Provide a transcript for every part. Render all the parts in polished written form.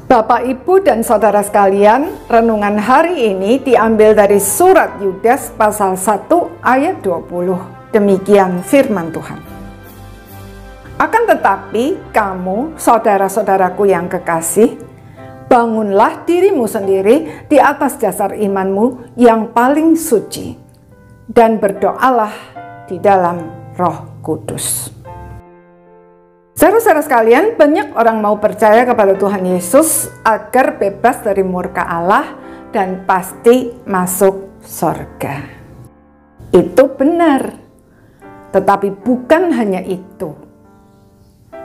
Bapak, Ibu, dan Saudara sekalian, renungan hari ini diambil dari surat Yudas pasal 1 ayat 20. Demikian firman Tuhan. Akan tetapi kamu, saudara-saudaraku yang kekasih, bangunlah dirimu sendiri di atas dasar imanmu yang paling suci, dan berdoalah di dalam Roh Kudus. Saudara-saudara sekalian, banyak orang mau percaya kepada Tuhan Yesus agar bebas dari murka Allah dan pasti masuk surga. Itu benar, tetapi bukan hanya itu.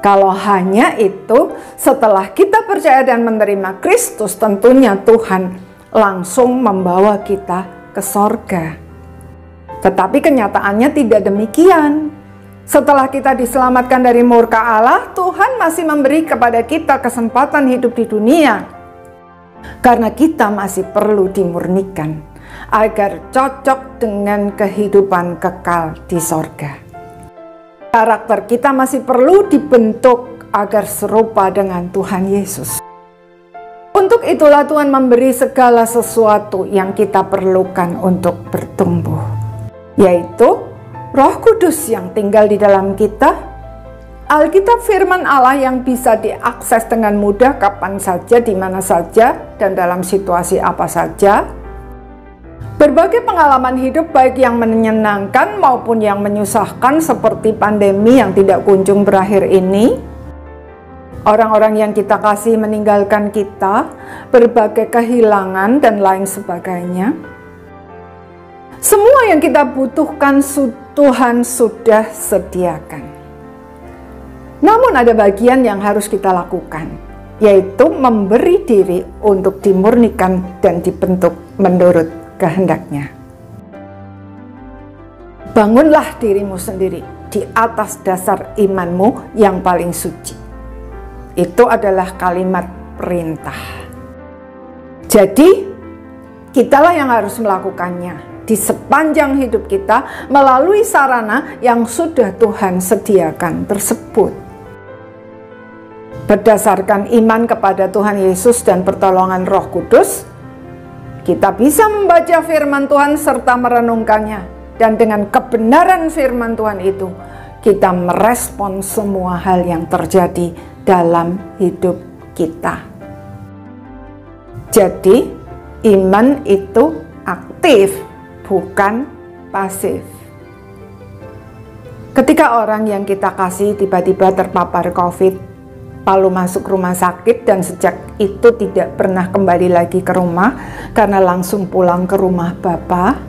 Kalau hanya itu, setelah kita percaya dan menerima Kristus, tentunya Tuhan langsung membawa kita ke surga. Tetapi kenyataannya tidak demikian. Setelah kita diselamatkan dari murka Allah, Tuhan masih memberi kepada kita kesempatan hidup di dunia. Karena kita masih perlu dimurnikan agar cocok dengan kehidupan kekal di sorga. Karakter kita masih perlu dibentuk agar serupa dengan Tuhan Yesus. Untuk itulah Tuhan memberi segala sesuatu yang kita perlukan untuk bertumbuh, yaitu Roh Kudus yang tinggal di dalam kita, Alkitab firman Allah yang bisa diakses dengan mudah kapan saja, di mana saja, dan dalam situasi apa saja, berbagai pengalaman hidup baik yang menyenangkan maupun yang menyusahkan seperti pandemi yang tidak kunjung berakhir ini, orang-orang yang kita kasih meninggalkan kita, berbagai kehilangan dan lain sebagainya. Semua yang kita butuhkan Tuhan sudah sediakan. Namun ada bagian yang harus kita lakukan, yaitu memberi diri untuk dimurnikan dan dibentuk menurut kehendaknya. Bangunlah dirimu sendiri di atas dasar imanmu yang paling suci. Itu adalah kalimat perintah. Jadi, kitalah yang harus melakukannya di sepanjang hidup kita melalui sarana yang sudah Tuhan sediakan tersebut. Berdasarkan iman kepada Tuhan Yesus dan pertolongan Roh Kudus, kita bisa membaca firman Tuhan serta merenungkannya, dan dengan kebenaran firman Tuhan itu kita merespon semua hal yang terjadi dalam hidup kita. Jadi iman itu aktif, bukan pasif. Ketika orang yang kita kasih tiba-tiba terpapar COVID, lalu masuk rumah sakit dan sejak itu tidak pernah kembali lagi ke rumah karena langsung pulang ke rumah Bapa,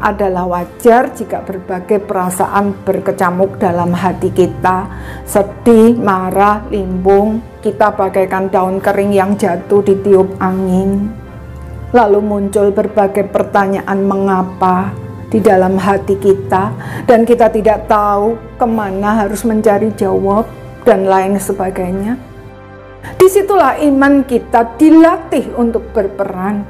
adalah wajar jika berbagai perasaan berkecamuk dalam hati kita, sedih, marah, limbung, kita bagaikan daun kering yang jatuh ditiup angin. Lalu muncul berbagai pertanyaan mengapa di dalam hati kita, dan kita tidak tahu kemana harus mencari jawab dan lain sebagainya. Disitulah iman kita dilatih untuk berperan.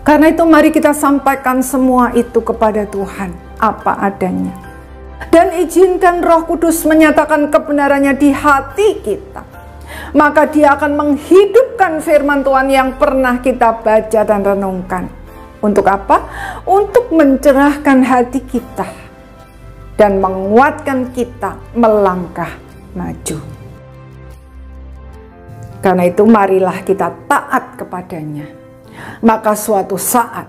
Karena itu mari kita sampaikan semua itu kepada Tuhan apa adanya, dan izinkan Roh Kudus menyatakan kebenarannya di hati kita. Maka Dia akan menghidupkan firman Tuhan yang pernah kita baca dan renungkan. Untuk apa? Untuk mencerahkan hati kita dan menguatkan kita melangkah maju. Karena itu marilah kita taat kepadanya. Maka suatu saat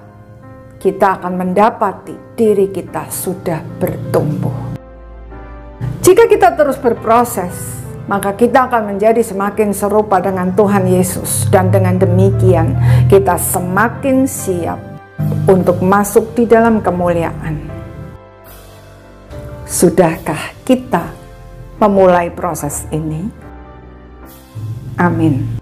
kita akan mendapati diri kita sudah bertumbuh. Jika kita terus berproses, maka kita akan menjadi semakin serupa dengan Tuhan Yesus, dan dengan demikian kita semakin siap untuk masuk di dalam kemuliaan. Sudahkah kita memulai proses ini? Amin.